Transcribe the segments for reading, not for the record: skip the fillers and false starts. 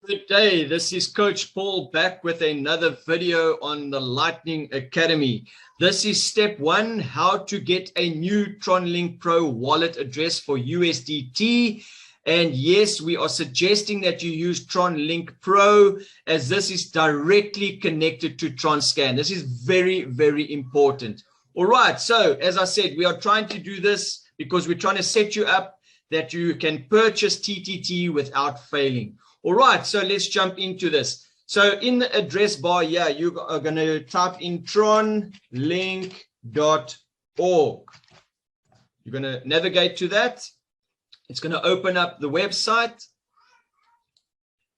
Good day, this is Coach Paul back with another video on the Lightning Academy. This is step 1, how to get a new TronLink Pro wallet address for USDT. And yes, we are suggesting that you use TronLink Pro as this is directly connected to TronScan. This is very, very important. All right, so as I said, we are trying to do this because we're trying to set you up that you can purchase TTT without failing. All right, so let's jump into this. So in the address bar here, you are going to type in tronlink.org. You're going to navigate to that. It's going to open up the website.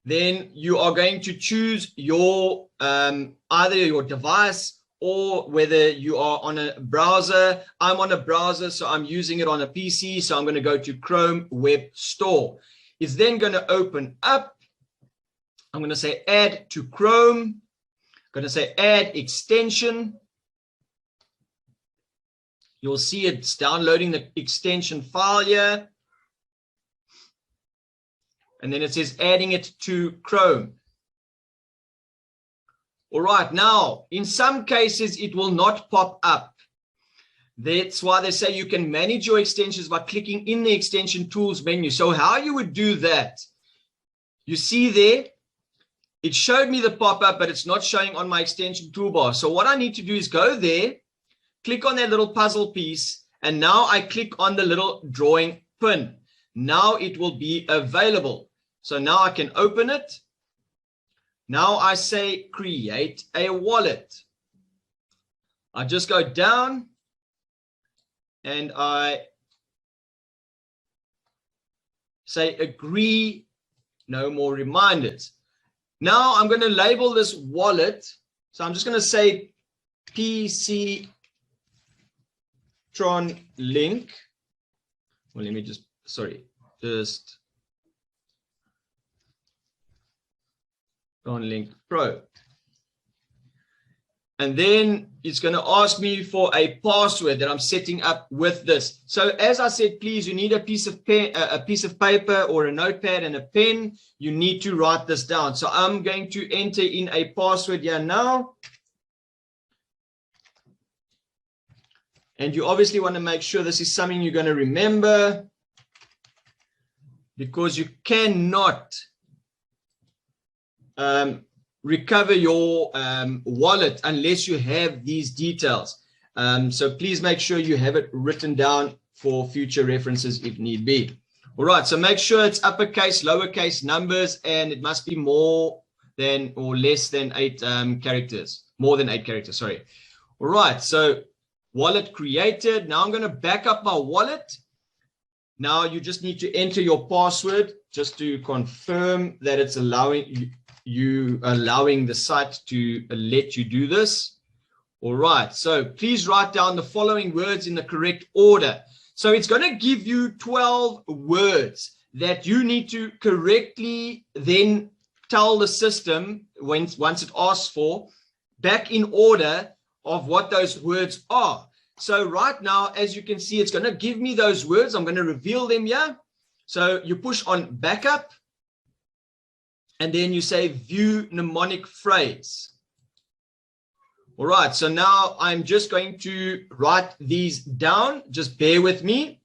Then you are going to choose your either your device or whether you are on a browser. I'm on a browser, so I'm using it on a PC. So I'm going to go to Chrome Web Store. It's then going to open up. I'm going to say add to Chrome. I'm going to say add extension. You'll see it's downloading the extension file here. And then it says adding it to Chrome. All right, now, in some cases, it will not pop up. That's why they say you can manage your extensions by clicking in the extension tools menu. So how you would do that, you see there, it showed me the pop-up, but it's not showing on my extension toolbar. So what I need to do is go there, click on that little puzzle piece, and now I click on the little drawing pin. Now it will be available. So now I can open it. Now I say create a wallet. I just go down and I say agree, no more reminders. Now I'm going to label this wallet. So I'm just going to say PC Tron Link. Well, let me just TronLink Pro. And then it's going to ask me for a password that I'm setting up with this. So as I said, please, you need a piece of paper or a notepad and a pen. You need to write this down. So I'm going to enter in a password here now. And you obviously want to make sure this is something you're going to remember, because you cannot recover your wallet unless you have these details. So please make sure you have it written down for future references if need be. All right, so make sure it's uppercase, lowercase numbers, and it must be more than or less than 8 characters, more than 8 characters, sorry. All right, so wallet created. Now I'm going to back up my wallet. Now you just need to enter your password just to confirm that it's allowing the site to let you do this. All right, so please write down the following words in the correct order. So it's going to give you 12 words that you need to correctly then tell the system once it asks for, back in order of what those words are. So right now, as you can see, it's going to give me those words. I'm going to reveal them here. So you push on backup. And then you say view mnemonic phrase. All right, so now I'm just going to write these down. Just bear with me.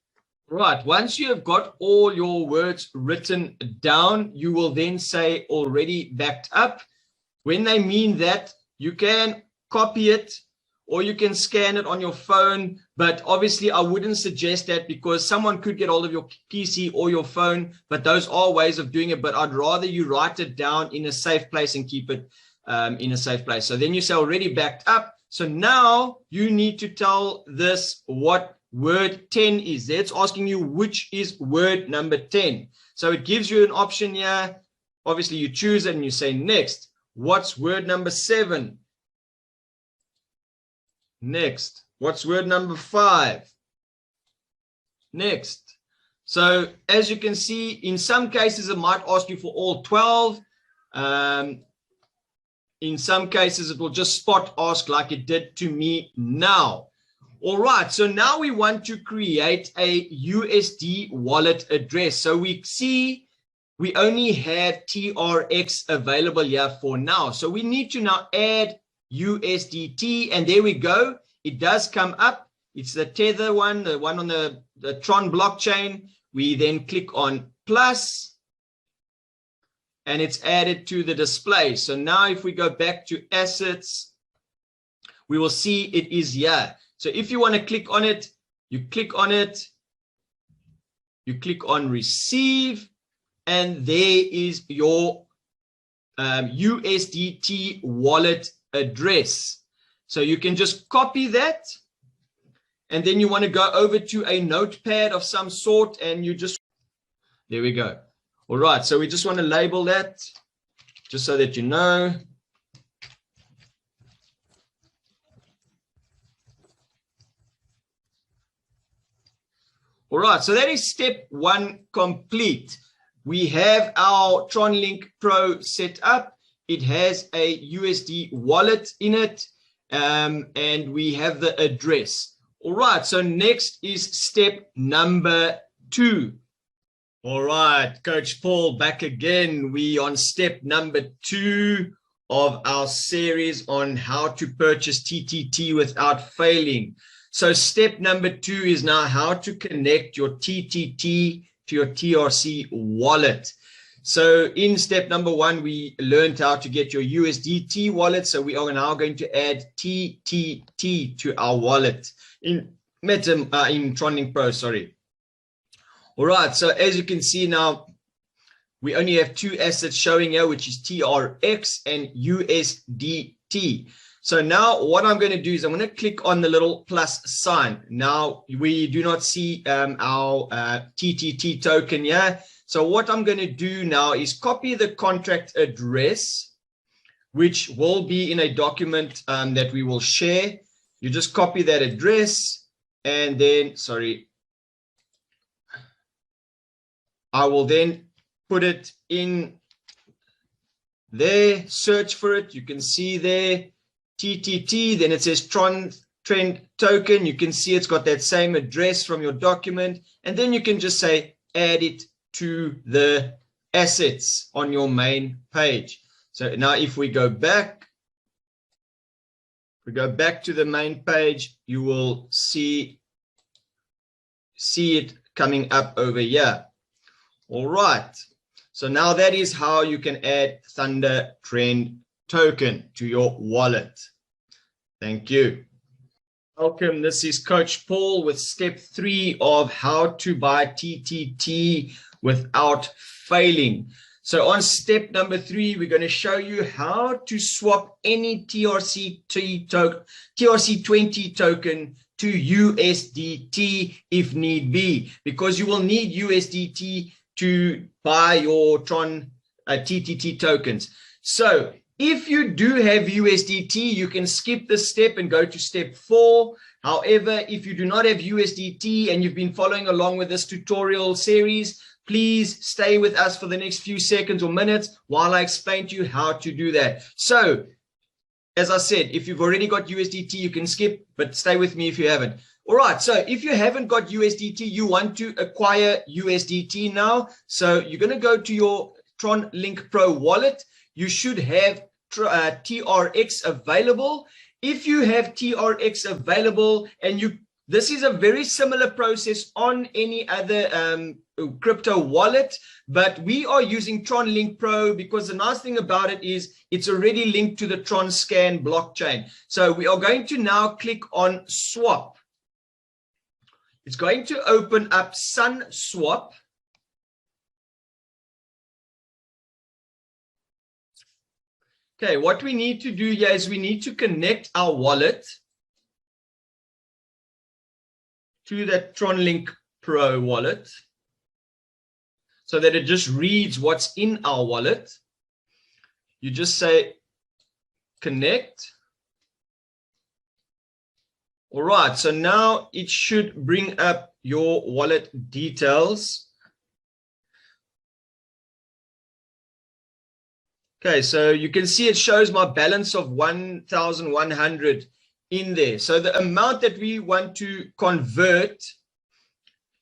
All right, once you have got all your words written down, you will then say already backed up. When they mean that, you can copy it or you can scan it on your phone. But obviously, I wouldn't suggest that because someone could get hold of your PC or your phone. But those are ways of doing it. But I'd rather you write it down in a safe place and keep it in a safe place. So then you say already backed up. So now you need to tell this what word 10 is. It's asking you which is word number 10. So it gives you an option here. Obviously, you choose it and you say next. What's word number 7? Next. What's word number 5? Next. So as you can see, in some cases, it might ask you for all 12. In some cases, it will just spot ask like it did to me now. All right, so now we want to create a USD wallet address. So we see we only have TRX available here for now. So we need to now add USDT, and there we go. It does come up. It's the Tether one, the one on the Tron blockchain. We then click on plus, and it's added to the display. So now if we go back to assets, we will see it is here. So if you want to click on it, you click on it, you click on receive, and there is your USDT wallet address. So you can just copy that, and then you want to go over to a notepad of some sort, and you just, there we go. All right, so we just want to label that just so that you know. All right, so that is step one complete. We have our TronLink Pro set up. It has a USD wallet in it, and we have the address. All right, so next is step number 2. All right, Coach Paul back again. We on step number 2 of our series on how to purchase TTT without failing. So step number 2 is now how to connect your TTT to your TRC wallet. So in step number 1, we learned how to get your USDT wallet. So we are now going to add TTT to our wallet in TronLink Pro, sorry. All right, so as you can see now, we only have 2 assets showing here, which is TRX and USDT. So now what I'm going to do is I'm going to click on the little plus sign. Now we do not see our TTT token here. So what I'm going to do now is copy the contract address, which will be in a document that we will share. You just copy that address, and then, sorry, I will then put it in there, search for it. You can see there, TTT, then it says Tron Trend Token. You can see it's got that same address from your document, and then you can just say add it to the assets on your main page. So now if we go back, to the main page, you will see it coming up over here. All right, so now that is how you can add Thunder Trend Token to your wallet. Thank you. Welcome, this is Coach Paul with step 3 of how to buy TTT without failing. So on step number 3, we're going to show you how to swap any TRC20 token to USDT if need be, because you will need USDT to buy your Tron TTT tokens. So if you do have USDT, you can skip this step and go to step 4. However, if you do not have USDT and you've been following along with this tutorial series, please stay with us for the next few seconds or minutes while I explain to you how to do that. So, as I said, if you've already got USDT, you can skip, but stay with me if you haven't. All right, so if you haven't got USDT, you want to acquire USDT now. So you're going to go to your TronLink Pro wallet. You should have TRX available. If you have TRX available, and this is a very similar process on any other crypto wallet, but we are using TronLink Pro because the nice thing about it is it's already linked to the TronScan blockchain. So we are going to now click on swap. It's going to open up SunSwap. Okay, what we need to do here is we need to connect our wallet to that TronLink Pro wallet so that it just reads what's in our wallet. You just say connect. All right, so now it should bring up your wallet details. Okay, so you can see it shows my balance of 1,100 in there. So the amount that we want to convert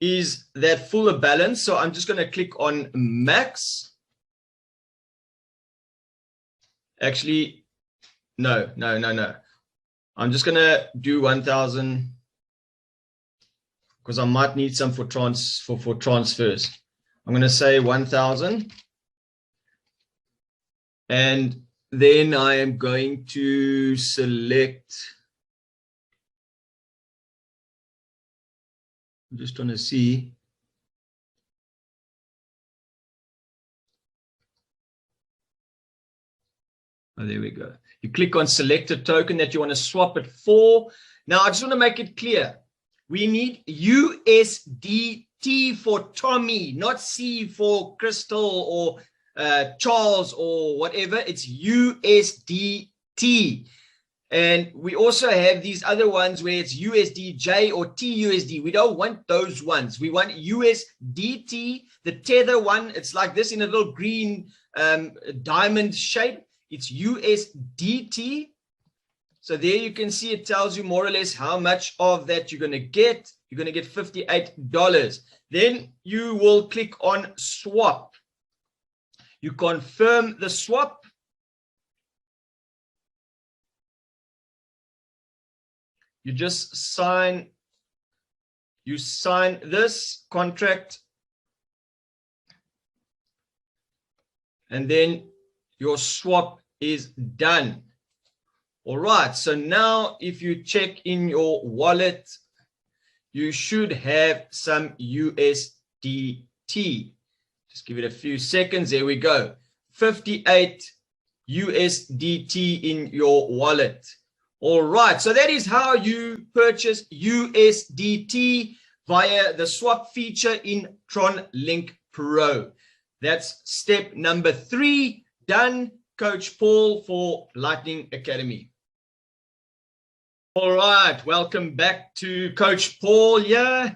is that fuller balance. So I'm just going to click on max. Actually, no. I'm just going to do 1,000 because I might need some for transfers. I'm going to say 1,000. And then I am going to select, I'm just trying to see. Oh, there we go. You click on select a token that you want to swap it for. Now, I just want to make it clear. We need USDT for Tommy, not C for Crystal or Charles or whatever. It's USDT. And we also have these other ones where it's USDJ or TUSD. We don't want those ones. We want USDT, the tether one. It's like this in a little green diamond shape. It's USDT. So there you can see it tells you more or less how much of that you're going to get. You're going to get $58. Then you will click on swap. You confirm the swap. You just sign this contract. And then your swap is done. All right, so now if you check in your wallet, you should have some USDT. Just give it a few seconds. There we go. 58 USDT in your wallet. All right, so that is how you purchase USDT via the swap feature in TronLink Pro. That's step number 3, done. Coach Paul for Lightning Academy. All right, welcome back to Coach Paul here.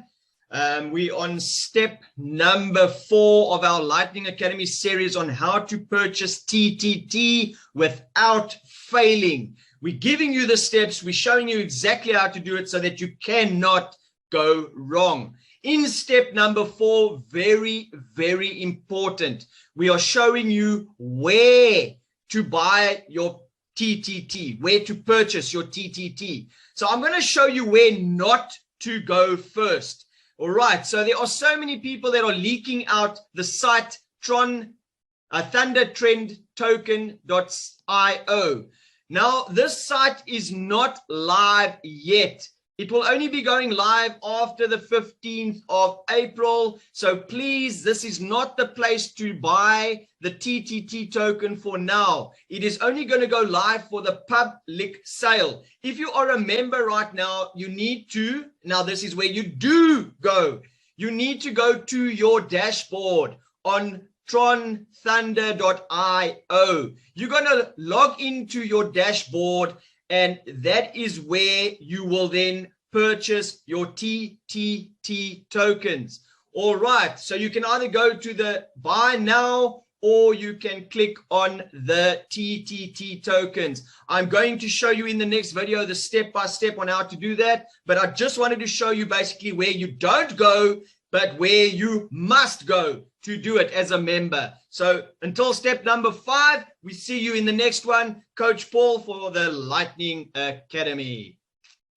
We're on step number 4 of our Lightning Academy series on how to purchase TTT without failing. We're giving you the steps. We're showing you exactly how to do it so that you cannot go wrong. In step number 4, very, very important, we are showing you where to buy your TTT, where to purchase your TTT. So I'm going to show you where not to go first. All right. So there are so many people that are leaking out the site thundertrendtoken.io. Now, this site is not live yet. It will only be going live after the 15th of April. So please, this is not the place to buy the TTT token for now. It is only going to go live for the public sale. If you are a member right now, you need to, now this is where you do go. You need to go to your dashboard on tronthunder.io. You're going to log into your dashboard, and that is where you will then purchase your TTT tokens. All right. So you can either go to the buy now, or you can click on the TTT tokens. I'm going to show you in the next video the step-by-step on how to do that. But I just wanted to show you basically where you don't go, but where you must go to do it as a member. So until step number 5, we see you in the next one. Coach Paul for the Lightning Academy.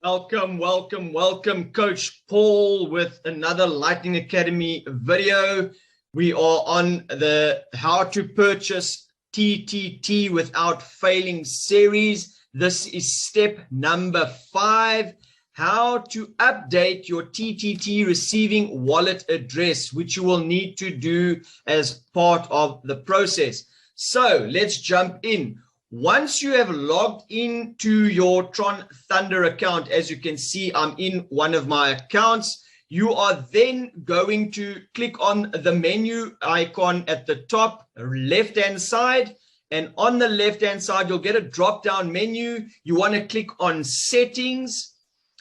Welcome, welcome, welcome, Coach Paul with another Lightning Academy video. We are on the how to purchase TTT without failing series. This is step number 5. How to update your TTT receiving wallet address, which you will need to do as part of the process. So let's jump in. Once you have logged into your Tron Thunder account, as you can see, I'm in one of my accounts. You are then going to click on the menu icon at the top left-hand side. And on the left-hand side, you'll get a drop-down menu. You want to click on settings.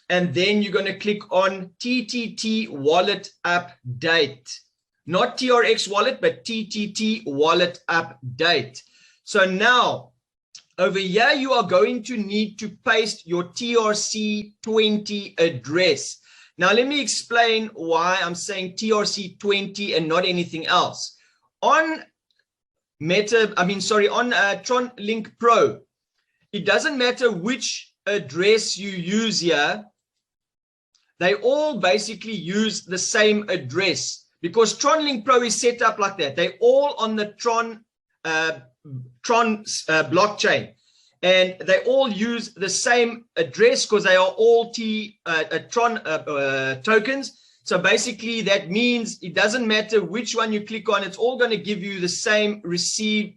And then you're going to click on TTT wallet update, not TRX wallet, but TTT wallet update. So now over here, you are going to need to paste your TRC20 address. Now, let me explain why I'm saying TRC20 and not anything else. On Tron Link Pro, it doesn't matter which address you use here. They all basically use the same address because Tron Link Pro is set up like that. They're all on the Tron blockchain. And they all use the same address because they are all Tron tokens. So basically that means it doesn't matter which one you click on, it's all going to give you the same receive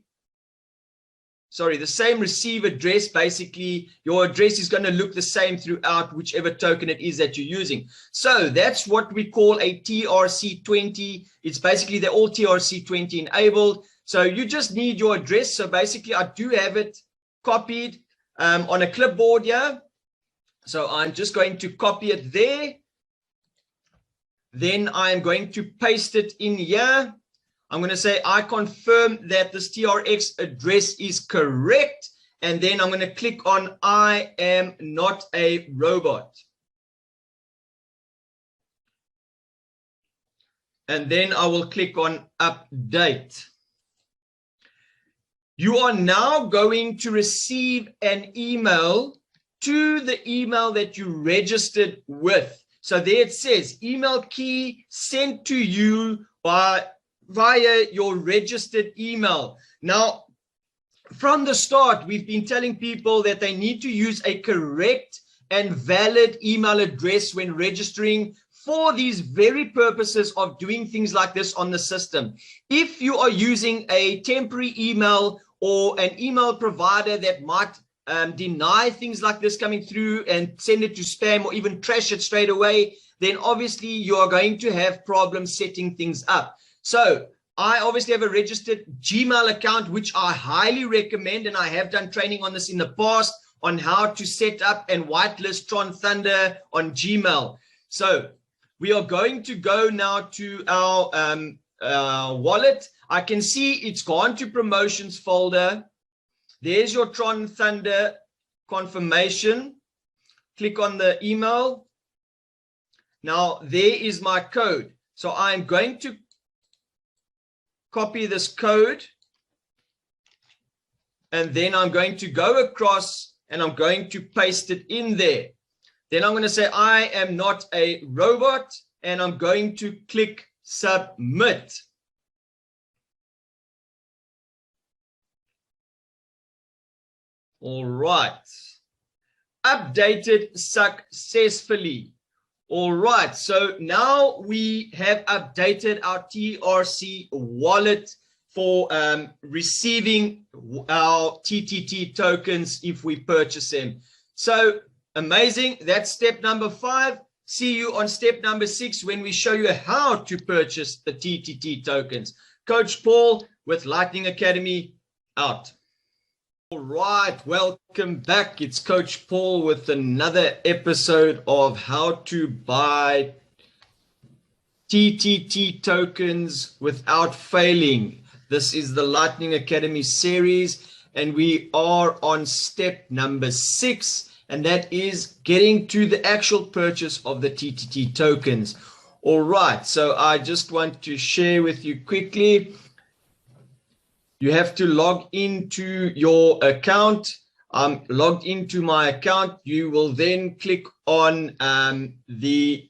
address. Basically, your address is going to look the same throughout whichever token it is that you're using. So that's what we call a TRC20. It's basically they're all TRC20 enabled. So you just need your address. So basically I do have it copied on a clipboard here. So I'm just going to copy it there. Then I'm going to paste it in here. I'm going to say I confirm that this TRX address is correct. And then I'm going to click on I am not a robot. And then I will click on update. You are now going to receive an email to the email that you registered with. So there it says email key sent to you via your registered email. Now, from the start, we've been telling people that they need to use a correct and valid email address when registering for these very purposes of doing things like this on the system. If you are using a temporary email or an email provider that might deny things like this coming through and send it to spam or even trash it straight away, then obviously you are going to have problems setting things up. So I obviously have a registered Gmail account, which I highly recommend, and I have done training on this in the past on how to set up and whitelist Tron Thunder on Gmail. So we are going to go now to our wallet. I can see it's gone to promotions folder. There's your Tron Thunder confirmation. Click on the email. Now there is my code. So I'm going to copy this code. And then I'm going to go across and I'm going to paste it in there. Then I'm going to say I am not a robot and I'm going to click submit. All right. Updated successfully. All right. So now we have updated our TRC wallet for receiving our TTT tokens if we purchase them. So amazing. That's step number 5. See you on step number 6 when we show you how to purchase the TTT tokens. Coach Paul with Lightning Academy out. All right, welcome back. It's Coach Paul with another episode of how to buy TTT tokens without failing. This is the Lightning Academy series, and we are on step number 6, and that is getting to the actual purchase of the TTT tokens. All right, so I just want to share with you quickly. You have to log into your account. I'm logged into my account. You will then click on the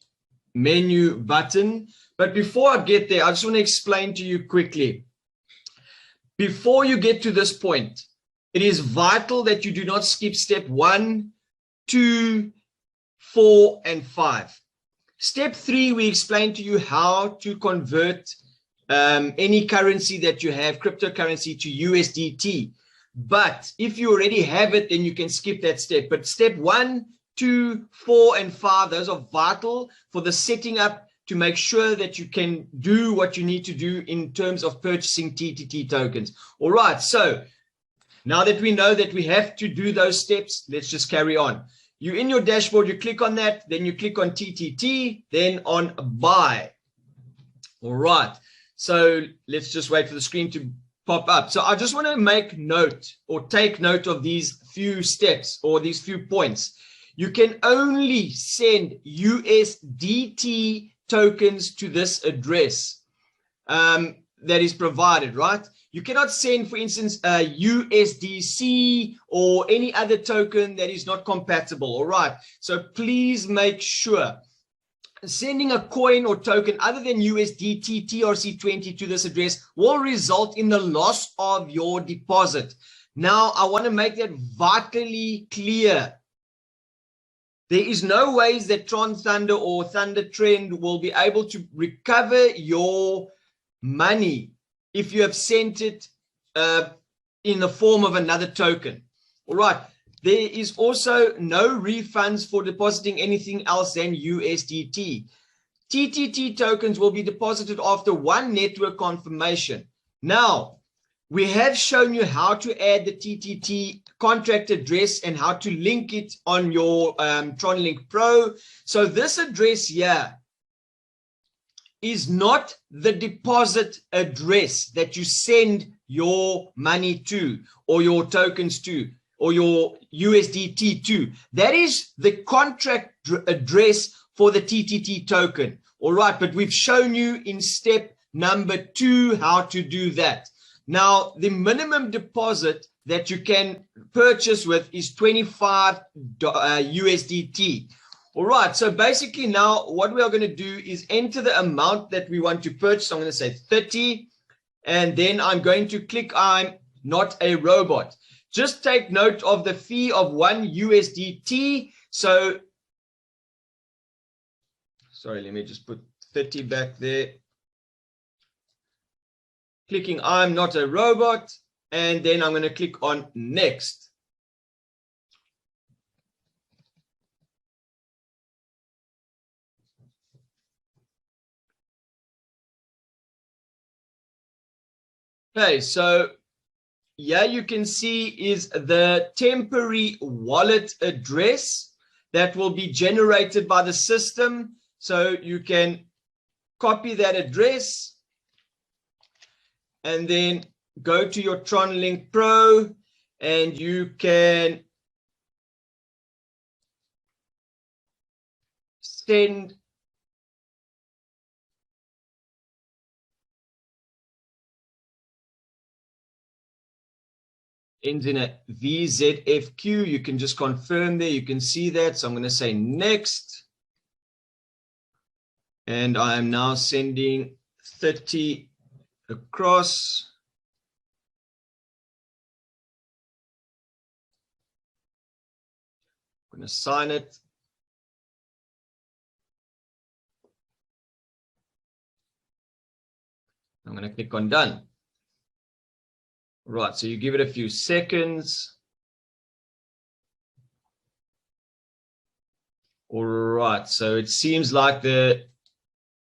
menu button. But before I get there, I just want to explain to you quickly. Before you get to this point, it is vital that you do not skip step 1, 2, 4, and 5. Step 3, we explain to you how to convert any currency that you have, cryptocurrency, to USDT. But if you already have it, then you can skip that step. But step 1, 2, 4, and 5, those are vital for the setting up to make sure that you can do what you need to do in terms of purchasing TTT tokens. All right, so now that we know that we have to do those steps, let's just carry on. You in your dashboard, you click on that, then you click on TTT, then on buy. All right. So let's just wait for the screen to pop up. So I just want to make note or take note of these few steps or these few points. you can only send USDT tokens to this address that is provided, right? You cannot send, for instance, USDC or any other token that is not compatible, all right? So please make sure sending a coin or token other than USDT TRC20 to this address will result in the loss of your deposit. Now, I want to make that vitally clear. There is no ways that Tron Thunder or Thunder Trend will be able to recover your money if you have sent it in the form of another token. All right. There is also no refunds for depositing anything else than USDT. TTT tokens will be deposited after one network confirmation. Now, we have shown you how to add the TTT contract address and how to link it on your TronLink Pro. So this address here is not the deposit address that you send your money to or your tokens to or your USDT to. That is the contract address for the TTT token. All right, but we've shown you in step number 2 how to do that. Now, the minimum deposit that you can purchase with is 25 USDT. All right, so basically now what we are going to do is enter the amount that we want to purchase. I'm going to say 30, and then I'm going to click I'm not a robot. Just take note of the fee of 1 USDT. So, sorry, let me just put 30 back there. Clicking I'm not a robot, and then I'm going to click on next. Okay, so here you can see is the temporary wallet address that will be generated by the system. So you can copy that address and then go to your TronLink Pro, and you can send ends in a VZFQ. You can just confirm there. You can see that. So I'm going to say next. And I am now sending 30 across. I'm going to sign it. I'm going to click on done. Right, so you give it a few seconds. All right, so it seems like the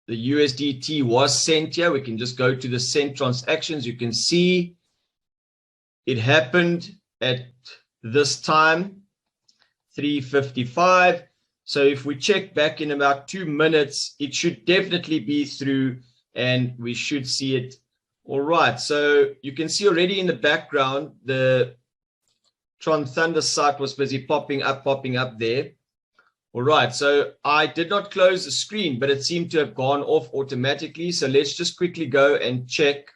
USDT was sent here. We can just go to the sent transactions. You can see it happened at this time, 3:55. So if we check back in about 2 minutes, it should definitely be through and we should see it. All right, so you can see already in the background, the Tron Thunder site was busy popping up there. All right, so I did not close the screen, but it seemed to have gone off automatically. So let's just quickly go and check.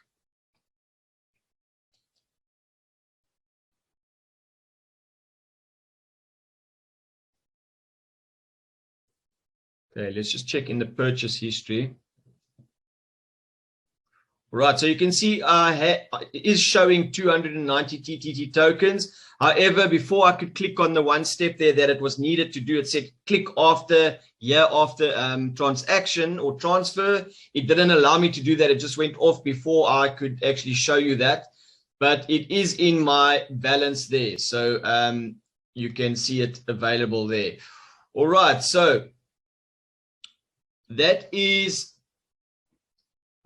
Okay, let's just check in the purchase history. Right, so you can see it is showing 290 TTT tokens. However, before I could click on the one step there that it was needed to do, it said click after transaction or transfer. It didn't allow me to do that. It just went off before I could actually show you that. But it is in my balance there. So you can see it available there. All right, so that is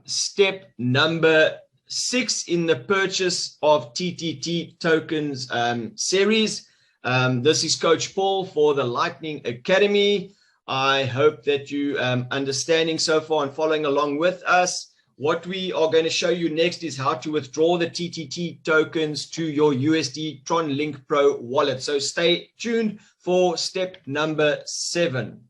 step number 6 in the purchase of TTT tokens series. This is Coach Paul for the Lightning Academy. I hope that you understanding so far and following along with us. What we are going to show you next is how to withdraw the TTT tokens to your USD Tron Link Pro wallet. So stay tuned for step number 7.